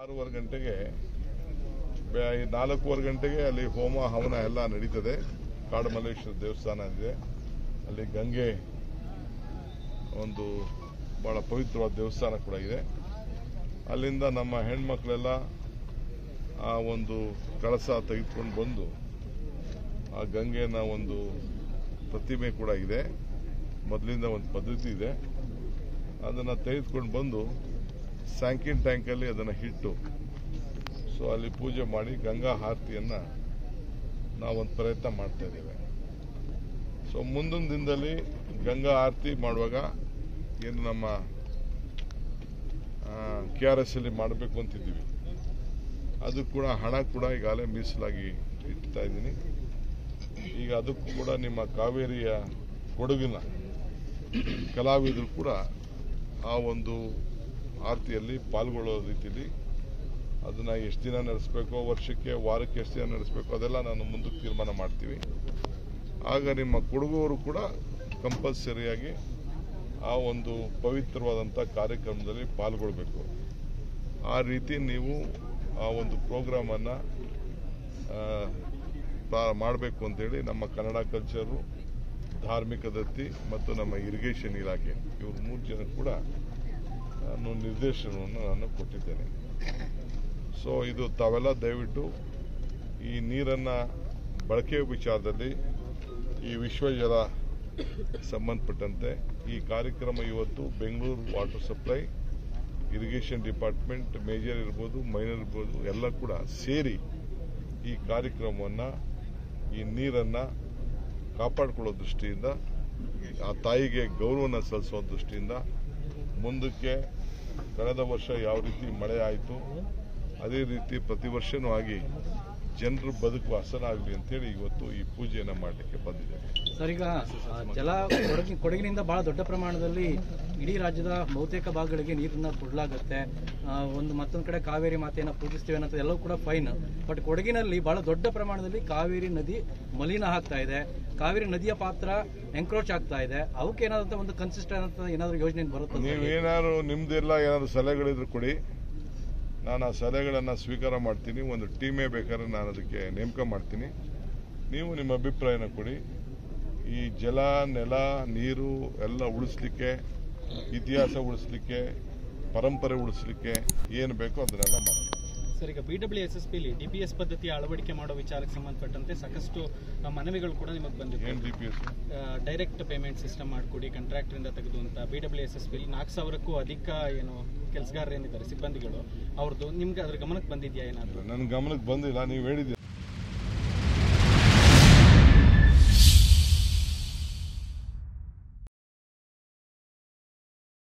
6:15 ಗಂಟೆಗೆ 4:15 ಗಂಟೆಗೆ ಅಲ್ಲಿ ಹೋಮ ಹವನ ಎಲ್ಲ ನಡೀತದೆ. ಕಾಡುಮಲ್ಲೇಶ್ವರ ದೇವಸ್ಥಾನ ಇದೆ, ಅಲ್ಲಿ ಗಂಗೆ ಒಂದು ಬಹಳ ಪವಿತ್ರವಾದ ದೇವಸ್ಥಾನ ಕೂಡ ಇದೆ. ಅಲ್ಲಿಂದ ನಮ್ಮ ಹೆಣ್ಮಕ್ಳೆಲ್ಲ ಆ ಒಂದು ಕಳಸ ತೆಗೆದುಕೊಂಡು ಬಂದು ಆ ಗಂಗೆನ ಒಂದು ಪ್ರತಿಮೆ ಕೂಡ ಇದೆ, ಮೊದಲಿಂದ ಒಂದು ಪದ್ಧತಿ ಇದೆ, ಅದನ್ನು ತೆಗೆದುಕೊಂಡು ಬಂದು ಸ್ಯಾಂಕಿನ್ ಟ್ಯಾಂಕಲ್ಲಿ ಅದನ್ನು ಇಟ್ಟು ಸೊ ಅಲ್ಲಿ ಪೂಜೆ ಮಾಡಿ ಗಂಗಾ ಆರತಿಯನ್ನು ನಾವೊಂದು ಪ್ರಯತ್ನ ಮಾಡ್ತಾ ಇದ್ದೇವೆ. ಸೊ ಮುಂದಿನ ದಿನದಲ್ಲಿ ಗಂಗಾ ಆರತಿ ಮಾಡುವಾಗ ಏನು ನಮ್ಮ KRS ಅಲ್ಲಿ ಮಾಡಬೇಕು ಅಂತಿದ್ದೀವಿ, ಅದು ಕೂಡ ಹಣ ಕೂಡ ಈಗಾಗಲೇ ಮೀಸಲಾಗಿ ಇಡ್ತಾ ಇದ್ದೀನಿ. ಈಗ ಅದಕ್ಕೂ ಕೂಡ ನಿಮ್ಮ ಕಾವೇರಿಯ ಕೊಡಗಿನ ಕಲಾವಿದರು ಕೂಡ ಆ ಒಂದು ಆರತಿಯಲ್ಲಿ ಪಾಲ್ಗೊಳ್ಳೋ ರೀತಿಯಲ್ಲಿ ಅದನ್ನು ಎಷ್ಟು ದಿನ ನಡೆಸಬೇಕೋ, ವರ್ಷಕ್ಕೆ ವಾರಕ್ಕೆ ಎಷ್ಟು ದಿನ ನಡೆಸಬೇಕು, ಅದೆಲ್ಲ ನಾನು ಮುಂದಕ್ಕೆ ತೀರ್ಮಾನ ಮಾಡ್ತೀವಿ. ಆಗ ನಿಮ್ಮ ಕೊಡಗುವರು ಕೂಡ ಕಂಪಲ್ಸರಿಯಾಗಿ ಆ ಒಂದು ಪವಿತ್ರವಾದಂಥ ಕಾರ್ಯಕ್ರಮದಲ್ಲಿ ಪಾಲ್ಗೊಳ್ಬೇಕು. ಆ ರೀತಿ ನೀವು ಆ ಒಂದು ಪ್ರೋಗ್ರಾಮನ್ನು ಮಾಡಬೇಕು ಅಂತೇಳಿ ನಮ್ಮ ಕನ್ನಡ ಕಲ್ಚರು, ಧಾರ್ಮಿಕ ದತ್ತಿ ಮತ್ತು ನಮ್ಮ ಇರಿಗೇಷನ್ ಇಲಾಖೆ ಇವರು 3 ಜನ ಕೂಡ ನಾನು ನಿರ್ದೇಶನವನ್ನು ನಾನು ಕೊಟ್ಟಿದ್ದೇನೆ. ಸೊ ಇದು ತಾವೆಲ್ಲ ದಯವಿಟ್ಟು ಈ ನೀರನ್ನು ಬಳಕೆ ವಿಚಾರದಲ್ಲಿ ಈ ವಿಶ್ವ ಜಲ ಸಂಬಂಧಪಟ್ಟಂತೆ ಈ ಕಾರ್ಯಕ್ರಮ ಇವತ್ತು Bengaluru water supply, irrigation department, major ಇರ್ಬೋದು, ಮೈನರ್ ಇರ್ಬೋದು, ಎಲ್ಲ ಕೂಡ ಸೇರಿ ಈ ಕಾರ್ಯಕ್ರಮವನ್ನು ಈ ನೀರನ್ನು ಕಾಪಾಡಿಕೊಳ್ಳೋ ದೃಷ್ಟಿಯಿಂದ, ಆ ತಾಯಿಗೆ ಗೌರವನ ಸಲ್ಲಿಸುವ ದೃಷ್ಟಿಯಿಂದ ಮುಂದಕ್ಕೆ ಕಳೆದ ವರ್ಷ ಯಾವ ರೀತಿ ಮಳೆ ಆಯಿತು ಅದೇ ರೀತಿ ಪ್ರತಿ ವರ್ಷನೂ ಆಗಿ ಜನರು ಬದುಕು ಹಸನಾಗಲಿ ಅಂತೇಳಿ ಇವತ್ತು ಈ ಪೂಜೆಯನ್ನು ಮಾಡಲಿಕ್ಕೆ ಬಂದಿದ್ದೇವೆ. ಸರ್, ಈಗ ಜಲ ಕೊಡಗಿನಿಂದ ಬಹಳ ದೊಡ್ಡ ಪ್ರಮಾಣದಲ್ಲಿ ಇಡೀ ರಾಜ್ಯದ ಬಹುತೇಕ ಭಾಗಗಳಿಗೆ ನೀರನ್ನ ಕೊಡಲಾಗುತ್ತೆ. ಮತ್ತೊಂದು ಕಡೆ ಕಾವೇರಿ ಮಾತೆಯನ್ನು ಪೂಜಿಸ್ತೀವಿ ಅನ್ನೋದು ಎಲ್ಲವೂ ಕೂಡ ಫೈನ್. ಬಟ್ ಕೊಡಗಿನಲ್ಲಿ ಬಹಳ ದೊಡ್ಡ ಪ್ರಮಾಣದಲ್ಲಿ ಕಾವೇರಿ ನದಿ ಮಲಿನ ಆಗ್ತಾ ಇದೆ, ಕಾವೇರಿ ನದಿಯ ಪಾತ್ರ ಎಂಕ್ರೋಚ್ ಆಗ್ತಾ ಇದೆ. ಅವಕ್ಕೆ ಏನಾದಂತ ಒಂದು ಕನ್ಸಿಸ್ಟೆಂಟ್ ಏನಾದ್ರು ಯೋಜನೆ ಬರುತ್ತೆ? ನೀವೇನಾದ್ರು ನಿಮ್ದೆಲ್ಲ ಏನಾದ್ರು ಸಲಹೆಗಳಿದ್ರು ಕೊಡಿ, ನಾನು ಆ ಸಲಹೆಗಳನ್ನು ಸ್ವೀಕಾರ ಮಾಡ್ತೀನಿ. ಒಂದು ಟೀಮೇ ಬೇಕಾದ್ರೆ ನಾನು ಅದಕ್ಕೆ ನೇಮಕ ಮಾಡ್ತೀನಿ. ನೀವು ನಿಮ್ಮ ಅಭಿಪ್ರಾಯನ ಕೊಡಿ. ಈ ಜಲ, ನೆಲ, ನೀರು ಎಲ್ಲ ಉಳಿಸ್ಲಿಕ್ಕೆ, ಇತಿಹಾಸ ಉಳಿಸ್ಲಿಕ್ಕೆ, ಪರಂಪರೆ ಉಳಿಸ್ಲಿಕ್ಕೆ ಏನು ಬೇಕೋ ಅದನ್ನೆಲ್ಲ ಮಾಡಿ. ಸರ್, ಈಗ BWSSPಲಿ DPS ಪದ್ಧತಿಯ ಅಳವಡಿಕೆ ಮಾಡೋ ವಿಚಾರಕ್ಕೆ ಸಂಬಂಧಪಟ್ಟಂತೆ ಸಾಕಷ್ಟು ಮನವಿಗಳು ಕೂಡ ನಿಮಗೆ ಬಂದಿದೆ. ಏನು DPS? ಡೈರೆಕ್ಟ್ ಪೇಮೆಂಟ್ ಸಿಸ್ಟಮ್ ಮಾಡಿಕೊಡಿ ಕಾಂಟ್ರಾಕ್ಟರಿಂದ ತೆಗೆದು ಅಂತ. BWSSPಲಿ 4,000ಕ್ಕೂ ಅಧಿಕ ಏನು ಕೆಲಸಗಾರರು ಏನಿದ್ದಾರೆ ಸಿಬ್ಬಂದಿಗಳು, ಅವ್ರದ್ದು ನಿಮ್ಗೆ ಅದ್ರ ಗಮನಕ್ಕೆ ಬಂದಿದೆಯಾ? ಏನಾದರೂ? ನನ್ನ ಗಮನಕ್ಕೆ ಬಂದಿಲ್ಲ, ನೀವು ಹೇಳಿದ್ದೀರಿ.